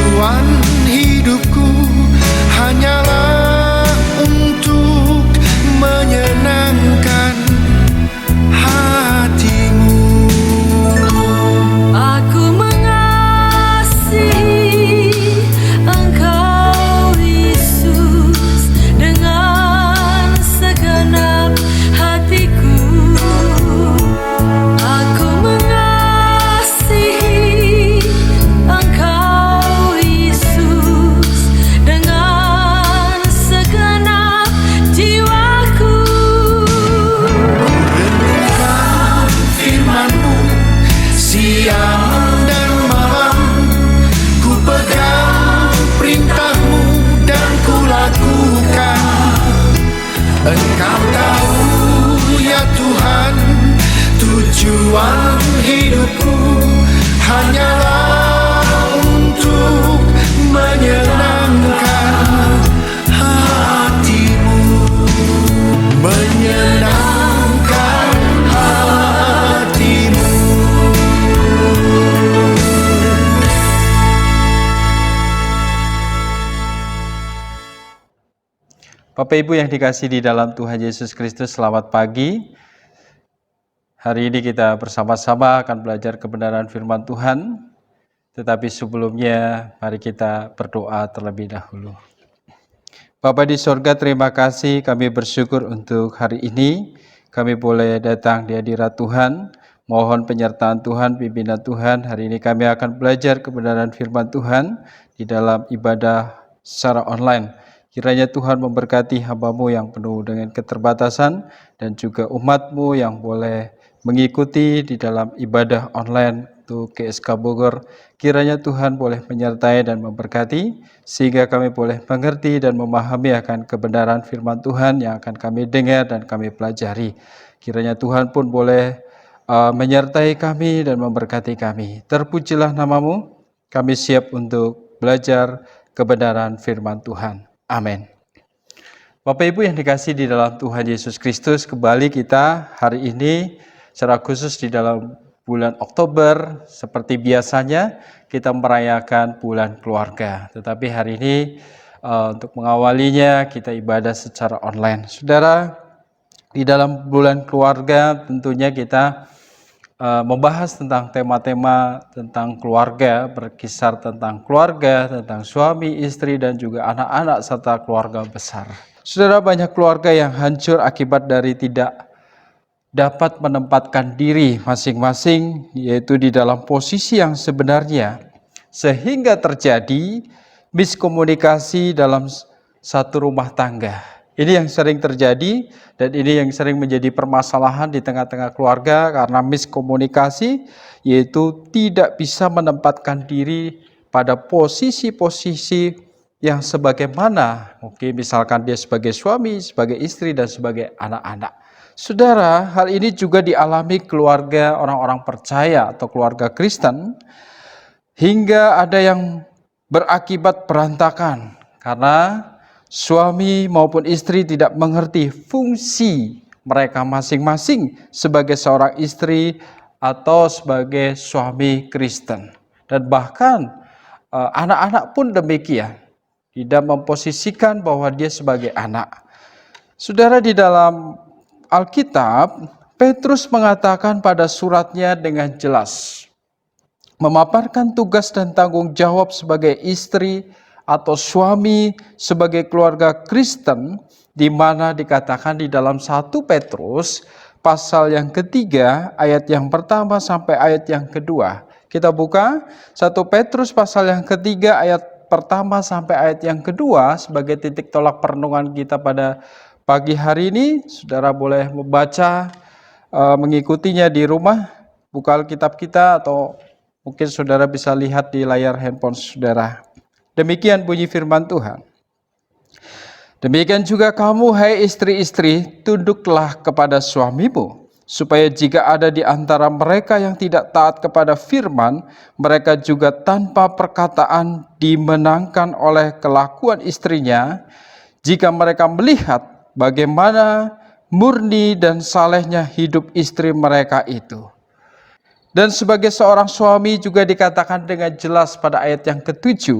Tujuan hidupku hanyalah untuk menyenangkan hatimu. Aku mengasihi Engkau Yesus dengan segenap hatiku. Aku mengasihi Engkau Yesus dengan segenap jiwaku. Renungkan firman-Mu siang dan malam, ku pegang perintah-Mu dan ku lakukan. Engkau tahu ya Tuhan, tujuan hidupku hanyalah untuk menyenangkan hatimu, menyenangkan hatimu. Bapak Ibu yang dikasihi di dalam Tuhan Yesus Kristus, selamat pagi. Hari ini kita bersama-sama akan belajar kebenaran firman Tuhan. Tetapi sebelumnya, mari kita berdoa terlebih dahulu. Bapa di sorga, terima kasih, kami bersyukur untuk hari ini. Kami boleh datang di hadirat Tuhan. Mohon penyertaan Tuhan, pimpinan Tuhan. Hari ini kami akan belajar kebenaran firman Tuhan di dalam ibadah secara online. Kiranya Tuhan memberkati hamba-Mu yang penuh dengan keterbatasan dan juga umat-Mu yang boleh mengikuti di dalam ibadah online untuk GSK Bogor. Kiranya Tuhan boleh menyertai dan memberkati sehingga kami boleh mengerti dan memahami akan kebenaran firman Tuhan yang akan kami dengar dan kami pelajari. Kiranya Tuhan pun boleh menyertai kami dan memberkati kami. Terpujilah nama-Mu, kami siap untuk belajar kebenaran firman Tuhan. Amin. Bapak Ibu yang dikasihi di dalam Tuhan Yesus Kristus, kembali kita hari ini secara khusus di dalam bulan Oktober, seperti biasanya kita merayakan bulan keluarga. Tetapi hari ini untuk mengawalinya kita ibadah secara online. Saudara, di dalam bulan keluarga tentunya kita membahas tentang tema-tema tentang keluarga, berkisar tentang keluarga, tentang suami, istri, dan juga anak-anak serta keluarga besar. Saudara, banyak keluarga yang hancur akibat dari tidak dapat menempatkan diri masing-masing, yaitu di dalam posisi yang sebenarnya, sehingga terjadi miskomunikasi dalam satu rumah tangga. Ini yang sering terjadi dan ini yang sering menjadi permasalahan di tengah-tengah keluarga karena miskomunikasi, yaitu tidak bisa menempatkan diri pada posisi-posisi yang sebagaimana mungkin misalkan dia sebagai suami, sebagai istri, dan sebagai anak-anak. Saudara, hal ini juga dialami keluarga orang-orang percaya atau keluarga Kristen, hingga ada yang berakibat berantakan karena suami maupun istri tidak mengerti fungsi mereka masing-masing sebagai seorang istri atau sebagai suami Kristen. Dan bahkan anak-anak pun demikian, tidak memposisikan bahwa dia sebagai anak. Saudara, di dalam Alkitab, Petrus mengatakan pada suratnya dengan jelas, memaparkan tugas dan tanggung jawab sebagai istri atau suami sebagai keluarga Kristen, di mana dikatakan di dalam 1 Petrus pasal yang ketiga ayat yang pertama sampai ayat yang kedua. Kita buka 1 Petrus pasal yang ketiga ayat pertama sampai ayat yang kedua sebagai titik tolak perenungan kita pada pagi hari ini. Saudara boleh membaca, mengikutinya di rumah, buka Alkitab kita, atau mungkin saudara bisa lihat di layar handphone saudara. Demikian bunyi firman Tuhan. Demikian juga kamu, hai istri-istri, tunduklah kepada suamimu, supaya jika ada di antara mereka yang tidak taat kepada firman, mereka juga tanpa perkataan dimenangkan oleh kelakuan istrinya, jika mereka melihat bagaimana murni dan salehnya hidup istri mereka itu. Dan sebagai seorang suami juga dikatakan dengan jelas pada ayat yang ke-7,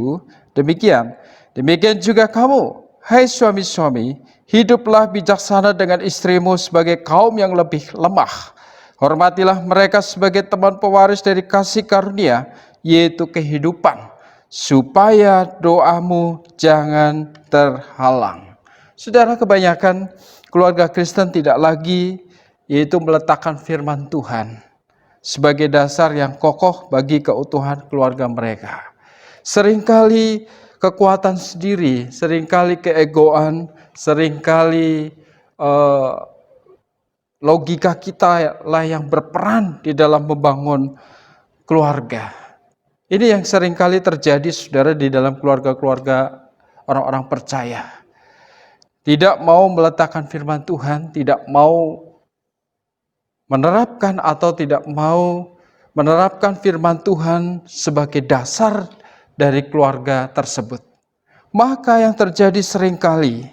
demikian juga kamu, hai suami-suami, hiduplah bijaksana dengan istrimu sebagai kaum yang lebih lemah. Hormatilah mereka sebagai teman pewaris dari kasih karunia, yaitu kehidupan, supaya doamu jangan terhalang. Saudara, kebanyakan keluarga Kristen tidak lagi yaitu meletakkan firman Tuhan sebagai dasar yang kokoh bagi keutuhan keluarga mereka. Seringkali kekuatan sendiri, seringkali keegoan, seringkali logika kita lah yang berperan di dalam membangun keluarga. Ini yang seringkali terjadi, saudara, di dalam keluarga-keluarga orang-orang percaya. Tidak mau meletakkan firman Tuhan, tidak mau menerapkan atau tidak mau menerapkan firman Tuhan sebagai dasar dari keluarga tersebut. Maka yang terjadi seringkali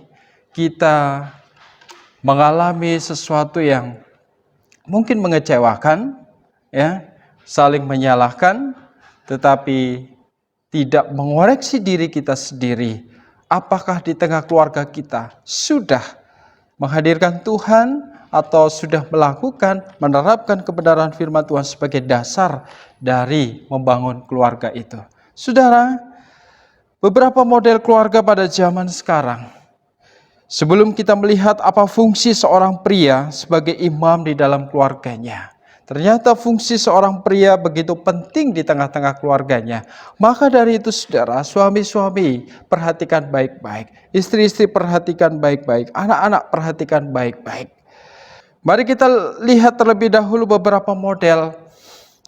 kita mengalami sesuatu yang mungkin mengecewakan, ya, saling menyalahkan, tetapi tidak mengoreksi diri kita sendiri. Apakah di tengah keluarga kita sudah menghadirkan Tuhan atau sudah menerapkan kebenaran firman Tuhan sebagai dasar dari membangun keluarga itu. Saudara, beberapa model keluarga pada zaman sekarang, sebelum kita melihat apa fungsi seorang pria sebagai imam di dalam keluarganya, ternyata fungsi seorang pria begitu penting di tengah-tengah keluarganya. Maka dari itu, saudara, suami-suami perhatikan baik-baik, istri-istri perhatikan baik-baik, anak-anak perhatikan baik-baik. Mari kita lihat terlebih dahulu beberapa model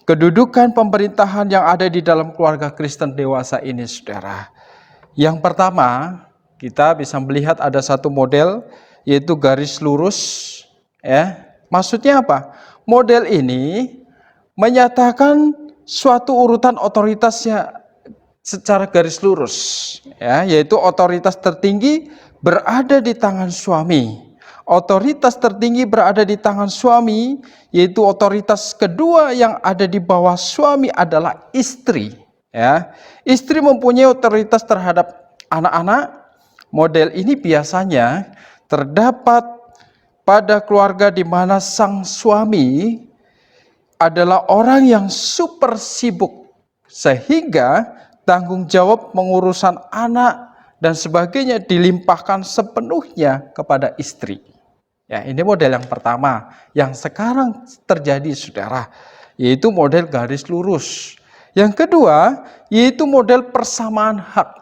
kedudukan pemerintahan yang ada di dalam keluarga Kristen dewasa ini, saudara. Yang pertama, kita bisa melihat ada satu model, yaitu garis lurus. Ya, maksudnya apa? Model ini menyatakan suatu urutan otoritasnya secara garis lurus, ya, yaitu otoritas tertinggi berada di tangan suami. Otoritas tertinggi berada di tangan suami, yaitu otoritas kedua yang ada di bawah suami adalah istri. Ya, istri mempunyai otoritas terhadap anak-anak. Model ini biasanya terdapat pada keluarga di mana sang suami adalah orang yang super sibuk, sehingga tanggung jawab pengurusan anak dan sebagainya dilimpahkan sepenuhnya kepada istri. Ya, ini model yang pertama yang sekarang terjadi, saudara, yaitu model garis lurus. Yang kedua, yaitu model persamaan hak,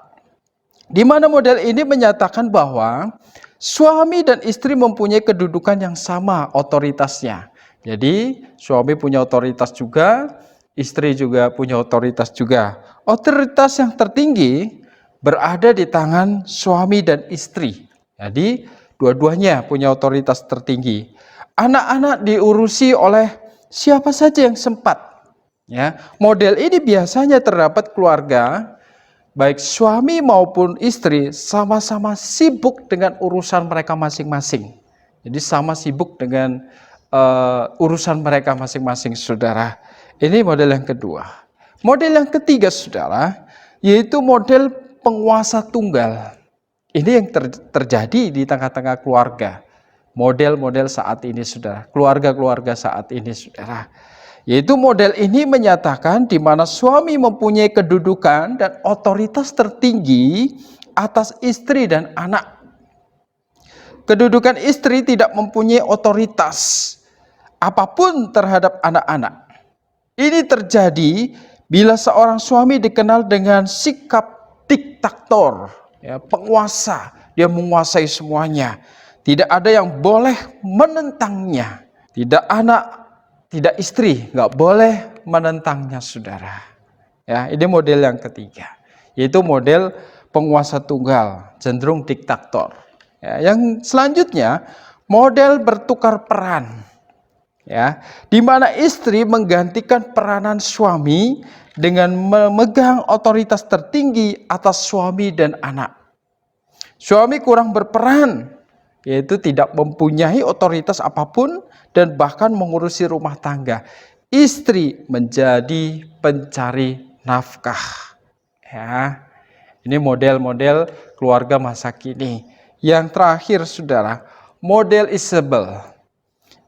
di mana model ini menyatakan bahwa suami dan istri mempunyai kedudukan yang sama otoritasnya. Jadi suami punya otoritas juga, istri juga punya otoritas juga. Otoritas yang tertinggi berada di tangan suami dan istri. Jadi dua-duanya punya otoritas tertinggi. Anak-anak diurusi oleh siapa saja yang sempat. Ya, model ini biasanya terdapat keluarga, baik suami maupun istri sama-sama sibuk dengan urusan mereka masing-masing. Jadi sama sibuk dengan urusan mereka masing-masing, saudara. Ini model yang kedua. Model yang ketiga, saudara, yaitu model penguasa tunggal. Ini yang terjadi di tengah-tengah keluarga. Model-model saat ini, saudara. Keluarga-keluarga saat ini, saudara. Yaitu model ini menyatakan di mana suami mempunyai kedudukan dan otoritas tertinggi atas istri dan anak. Kedudukan istri tidak mempunyai otoritas apapun terhadap anak-anak. Ini terjadi bila seorang suami dikenal dengan sikap diktator, ya, penguasa. Dia menguasai semuanya. Tidak ada yang boleh menentangnya. Tidak anak, tidak istri, nggak boleh menentangnya, saudara. Ya, ini model yang ketiga, yaitu model penguasa tunggal, cenderung diktator. Ya, yang selanjutnya, model bertukar peran. Ya, di mana istri menggantikan peranan suami dengan memegang otoritas tertinggi atas suami dan anak. Suami kurang berperan, yaitu tidak mempunyai otoritas apapun dan bahkan mengurusi rumah tangga. istri menjadi pencari nafkah. Ya, ini model-model keluarga masa kini. Yang terakhir, saudara, model Isabel.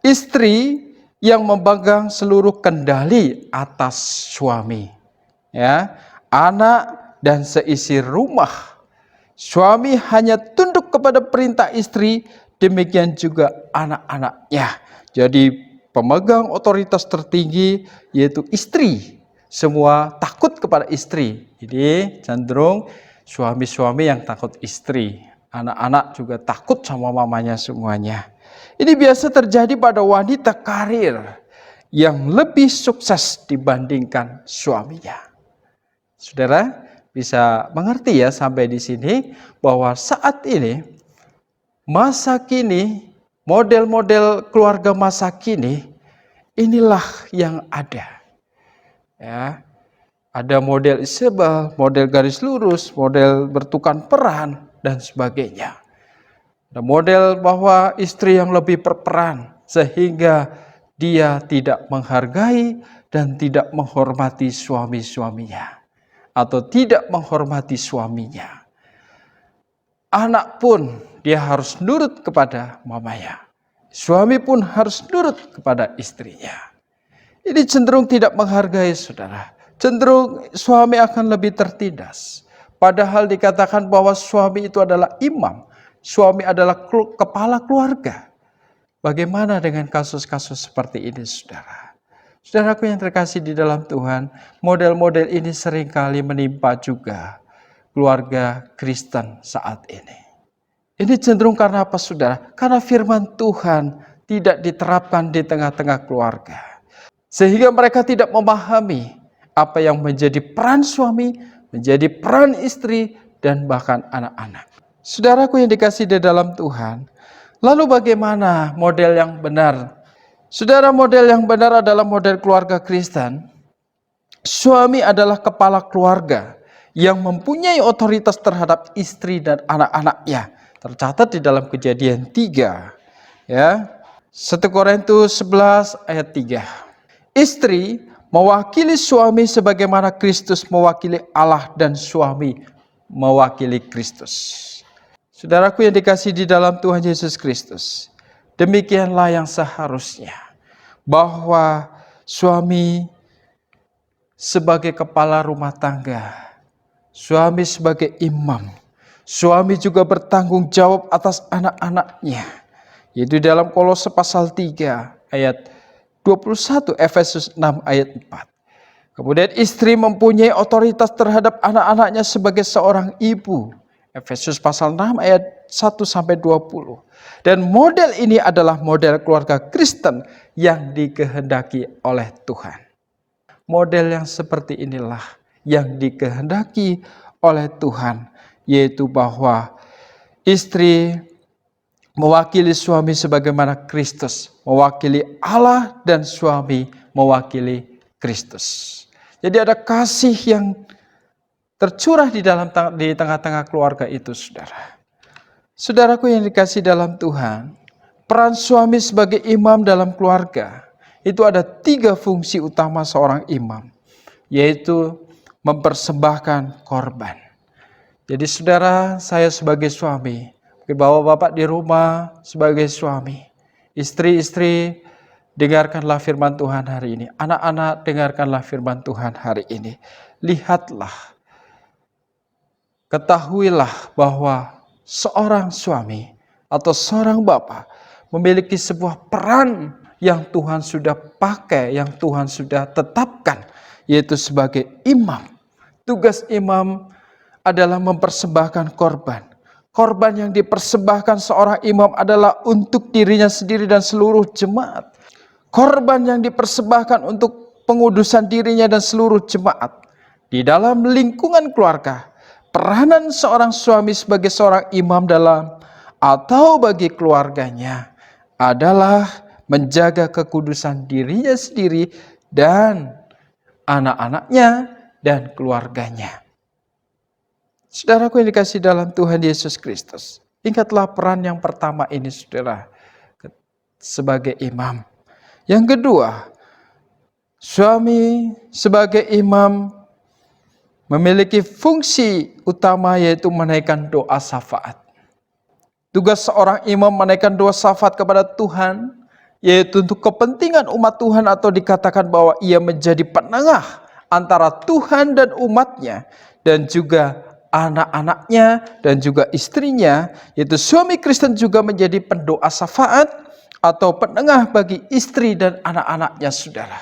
Istri yang memegang seluruh kendali atas suami, ya, anak dan seisi rumah. Suami hanya tunduk kepada perintah istri, demikian juga anak-anaknya. Jadi pemegang otoritas tertinggi yaitu istri. Semua takut kepada istri. Jadi cenderung suami-suami yang takut istri. Anak-anak juga takut sama mamanya semuanya. Ini biasa terjadi pada wanita karir yang lebih sukses dibandingkan suaminya. Saudara bisa mengerti ya sampai di sini bahwa saat ini masa kini, model-model keluarga masa kini inilah yang ada. Ya, ada model Isabel, model garis lurus, model bertukar peran dan sebagainya. Ada model bahwa istri yang lebih berperan sehingga dia tidak menghargai dan tidak menghormati suami-suaminya atau tidak menghormati suaminya. Anak pun dia harus nurut kepada mamanya. Suami pun harus nurut kepada istrinya. Ini cenderung tidak menghargai, saudara. Cenderung suami akan lebih tertindas. Padahal dikatakan bahwa suami itu adalah imam. Suami adalah kepala keluarga. Bagaimana dengan kasus-kasus seperti ini, saudara? Saudaraku yang terkasih di dalam Tuhan, model-model ini seringkali menimpa juga keluarga Kristen saat ini. Ini cenderung karena apa, saudara? Karena firman Tuhan tidak diterapkan di tengah-tengah keluarga. Sehingga mereka tidak memahami apa yang menjadi peran suami, menjadi peran istri, dan bahkan anak-anak. Saudaraku yang dikasih di dalam Tuhan, lalu bagaimana model yang benar? Saudara, model yang benar adalah model keluarga Kristen. Suami adalah kepala keluarga yang mempunyai otoritas terhadap istri dan anak-anaknya. Tercatat di dalam Kejadian 3. Ya. 1 Korintus 11 ayat 3. Istri mewakili suami sebagaimana Kristus mewakili Allah dan suami mewakili Kristus. Saudaraku yang dikasih di dalam Tuhan Yesus Kristus, demikianlah yang seharusnya, bahwa suami sebagai kepala rumah tangga, suami sebagai imam, suami juga bertanggung jawab atas anak-anaknya, yaitu dalam Kolose pasal 3 ayat 21, Efesus 6 ayat 4. Kemudian istri mempunyai otoritas terhadap anak-anaknya sebagai seorang ibu, Efesus pasal 6 ayat 1-20. Dan model ini adalah model keluarga Kristen yang dikehendaki oleh Tuhan. Model yang seperti inilah yang dikehendaki oleh Tuhan, yaitu bahwa istri mewakili suami sebagaimana Kristus mewakili Allah dan suami mewakili Kristus. Jadi ada kasih yang tercurah di tengah-tengah keluarga itu, saudara. Saudaraku yang dikasih dalam Tuhan, peran suami sebagai imam dalam keluarga itu ada 3 fungsi utama seorang imam, yaitu mempersembahkan korban. Jadi saudara, saya sebagai suami, bapak-bapak di rumah sebagai suami, istri-istri dengarkanlah firman Tuhan hari ini, anak-anak dengarkanlah firman Tuhan hari ini. Lihatlah, ketahuilah bahwa seorang suami atau seorang bapak memiliki sebuah peran yang Tuhan sudah pakai, yang Tuhan sudah tetapkan, yaitu sebagai imam. Tugas imam adalah mempersembahkan korban. Korban yang dipersembahkan seorang imam adalah untuk dirinya sendiri dan seluruh jemaat. Korban yang dipersembahkan untuk pengudusan dirinya dan seluruh jemaat. Di dalam lingkungan keluarga, peranan seorang suami sebagai seorang imam dalam atau bagi keluarganya adalah menjaga kekudusan dirinya sendiri dan anak-anaknya dan keluarganya. Saudaraku yang dikasih dalam Tuhan Yesus Kristus, ingatlah peran yang pertama ini, saudara, sebagai imam. Yang kedua, Suami sebagai imam memiliki fungsi utama yaitu menaikkan doa syafaat. Tugas seorang imam menaikkan doa syafaat kepada Tuhan yaitu untuk kepentingan umat Tuhan, atau dikatakan bahwa ia menjadi penengah antara Tuhan dan umatnya, dan juga anak-anaknya dan juga istrinya, yaitu suami Kristen juga menjadi pendoa syafaat atau penengah bagi istri dan anak-anaknya, saudara.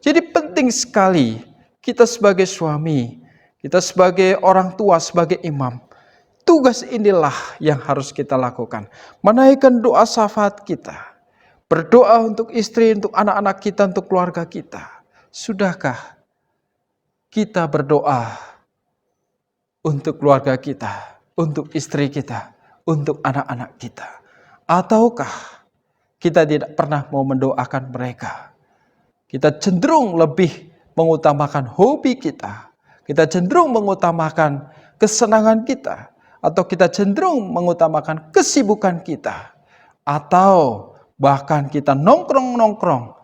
Jadi penting sekali kita sebagai suami, kita sebagai orang tua, sebagai imam, tugas inilah yang harus kita lakukan. Menaikkan doa syafaat kita. Berdoa untuk istri, untuk anak-anak kita, untuk keluarga kita. Sudahkah kita berdoa untuk keluarga kita, untuk istri kita, untuk anak-anak kita? Ataukah kita tidak pernah mau mendoakan mereka? Kita cenderung lebih mengutamakan hobi kita. Kita cenderung mengutamakan kesenangan kita. Atau kita cenderung mengutamakan kesibukan kita. Atau bahkan kita nongkrong-nongkrong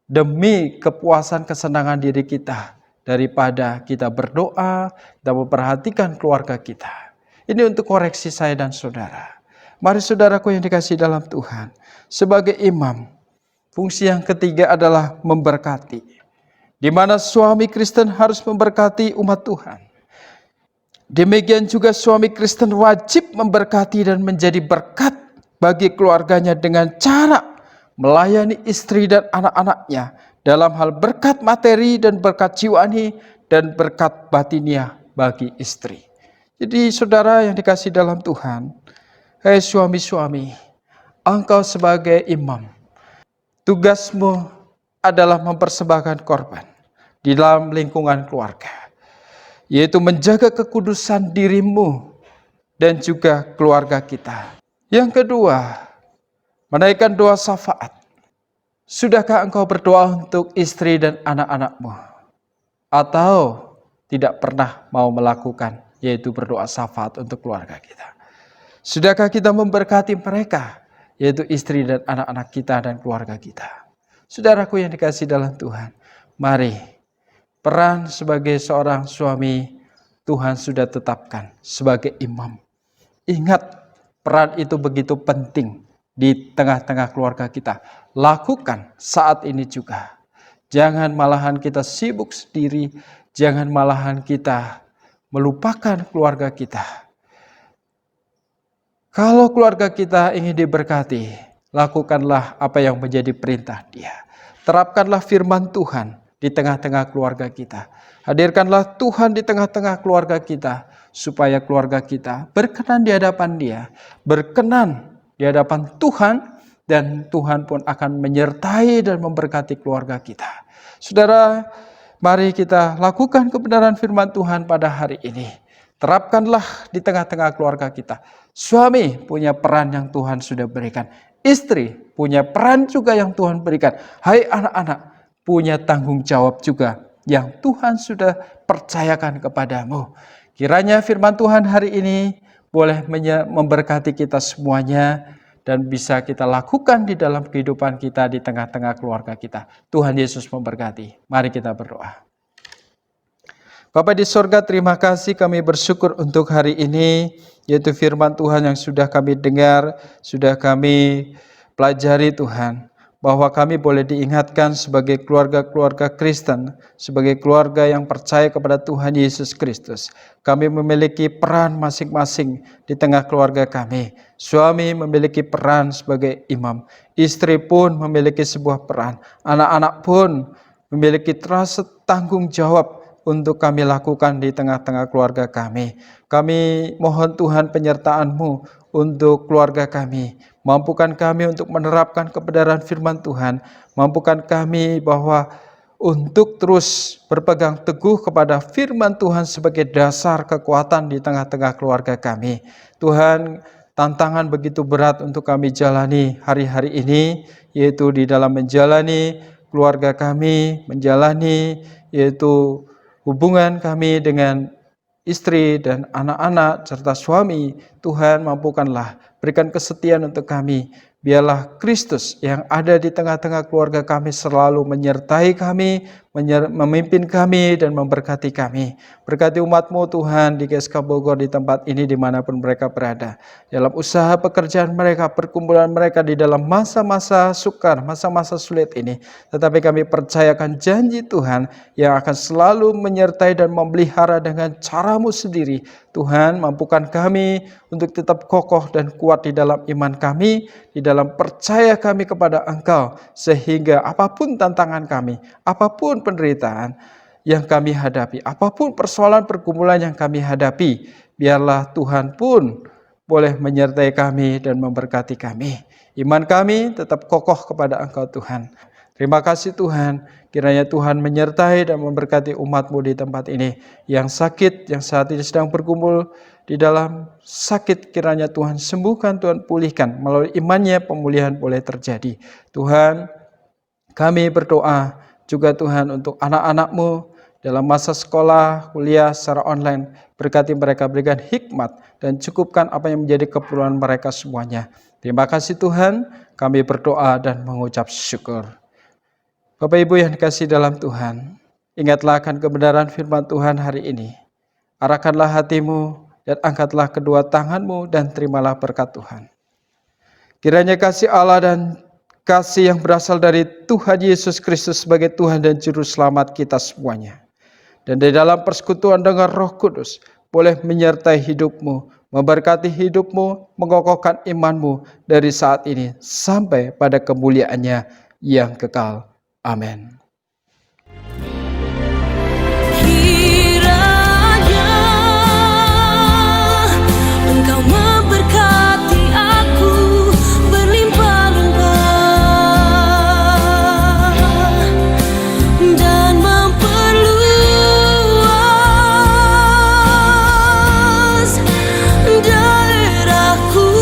demi kepuasan kesenangan diri kita, daripada kita berdoa dan memperhatikan keluarga kita. Ini untuk koreksi saya dan saudara. Mari saudaraku yang dikasihi dalam Tuhan, sebagai imam, fungsi yang ketiga adalah memberkati. Di mana suami Kristen harus memberkati umat Tuhan. Demikian juga suami Kristen wajib memberkati dan menjadi berkat bagi keluarganya dengan cara melayani istri dan anak-anaknya dalam hal berkat materi dan berkat jiwani dan berkat batiniah bagi istri. Jadi saudara yang dikasihi dalam Tuhan, hai suami-suami, engkau sebagai imam, tugasmu adalah mempersembahkan korban di dalam lingkungan keluarga, yaitu menjaga kekudusan dirimu dan juga keluarga kita. Yang kedua, menaikkan doa syafaat. Sudahkah engkau berdoa untuk istri dan anak-anakmu? Atau tidak pernah mau melakukan, yaitu berdoa syafaat untuk keluarga kita? Sudahkah kita memberkati mereka, yaitu istri dan anak-anak kita dan keluarga kita? Saudaraku yang dikasihi dalam Tuhan, mari, peran sebagai seorang suami Tuhan sudah tetapkan sebagai imam. Ingat, peran itu begitu penting di tengah-tengah keluarga kita. Lakukan saat ini juga. Jangan malahan kita sibuk sendiri. Jangan malahan kita melupakan keluarga kita. Kalau keluarga kita ingin diberkati, lakukanlah apa yang menjadi perintah Dia. Terapkanlah firman Tuhan di tengah-tengah keluarga kita. Hadirkanlah Tuhan di tengah-tengah keluarga kita, supaya keluarga kita berkenan di hadapan Dia, berkenan di hadapan Tuhan, dan Tuhan pun akan menyertai dan memberkati keluarga kita. Saudara, mari kita lakukan kebenaran firman Tuhan pada hari ini. Terapkanlah di tengah-tengah keluarga kita. Suami punya peran yang Tuhan sudah berikan. Istri punya peran juga yang Tuhan berikan. Hai anak-anak, punya tanggung jawab juga yang Tuhan sudah percayakan kepadamu. Kiranya firman Tuhan hari ini boleh memberkati kita semuanya dan bisa kita lakukan di dalam kehidupan kita di tengah-tengah keluarga kita. Tuhan Yesus memberkati. Mari kita berdoa. Bapa di sorga, terima kasih, kami bersyukur untuk hari ini, yaitu firman Tuhan yang sudah kami dengar, sudah kami pelajari Tuhan. Bahwa kami boleh diingatkan sebagai keluarga-keluarga Kristen, sebagai keluarga yang percaya kepada Tuhan Yesus Kristus. Kami memiliki peran masing-masing di tengah keluarga kami. Suami memiliki peran sebagai imam. Istri pun memiliki sebuah peran. Anak-anak pun memiliki rasa tanggung jawab untuk kami lakukan di tengah-tengah keluarga kami. Kami mohon Tuhan penyertaan-Mu untuk keluarga kami. Mampukan kami untuk menerapkan kebenaran firman Tuhan. Mampukan kami bahwa untuk terus berpegang teguh kepada firman Tuhan sebagai dasar kekuatan di tengah-tengah keluarga kami. Tuhan, tantangan begitu berat untuk kami jalani hari-hari ini, yaitu di dalam menjalani keluarga kami, menjalani yaitu hubungan kami dengan istri dan anak-anak serta suami. Tuhan, mampukanlah, berikan kesetiaan untuk kami Biarlah Kristus yang ada di tengah-tengah keluarga kami selalu menyertai kami, memimpin kami, dan memberkati kami. Berkati umat-Mu Tuhan di GSK Bogor, di tempat ini dimanapun mereka berada. Dalam usaha pekerjaan mereka, perkumpulan mereka di dalam masa-masa sukar, masa-masa sulit ini. Tetapi kami percayakan janji Tuhan yang akan selalu menyertai dan memelihara dengan cara-Mu sendiri. Tuhan, mampukan kami untuk tetap kokoh dan kuat di dalam iman kami, di dalam percaya kami kepada Engkau, sehingga apapun tantangan kami, apapun penderitaan yang kami hadapi, apapun persoalan pergumulan yang kami hadapi, biarlah Tuhan pun boleh menyertai kami dan memberkati kami. Iman kami tetap kokoh kepada Engkau Tuhan. Terima kasih Tuhan, kiranya Tuhan menyertai dan memberkati umat-Mu di tempat ini. Yang sakit, yang saat ini sedang berkumpul di dalam sakit, kiranya Tuhan sembuhkan, Tuhan pulihkan. Melalui imannya pemulihan boleh terjadi. Tuhan, kami berdoa juga Tuhan untuk anak-anak-Mu dalam masa sekolah, kuliah secara online. Berkati mereka, berikan hikmat dan cukupkan apa yang menjadi keperluan mereka semuanya. Terima kasih Tuhan, kami berdoa dan mengucap syukur. Bapak Ibu yang dikasihi dalam Tuhan, ingatlah akan kebenaran firman Tuhan hari ini. Arahkanlah hatimu dan angkatlah kedua tanganmu dan terimalah berkat Tuhan. Kiranya kasih Allah dan kasih yang berasal dari Tuhan Yesus Kristus sebagai Tuhan dan Juru Selamat kita semuanya. Dan di dalam persekutuan dengan Roh Kudus boleh menyertai hidupmu, memberkati hidupmu, mengokohkan imanmu dari saat ini sampai pada kemuliaannya yang kekal. Amin. Kiranya Engkau memberkati aku berlimpah-limpah dan memperluas daerahku.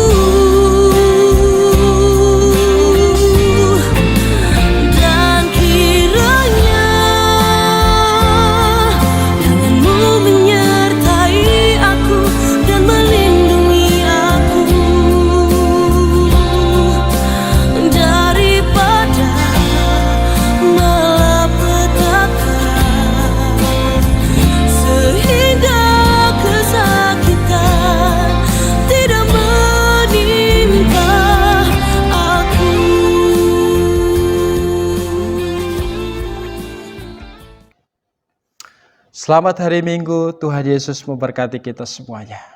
Selamat hari Minggu, Tuhan Yesus memberkati kita semuanya.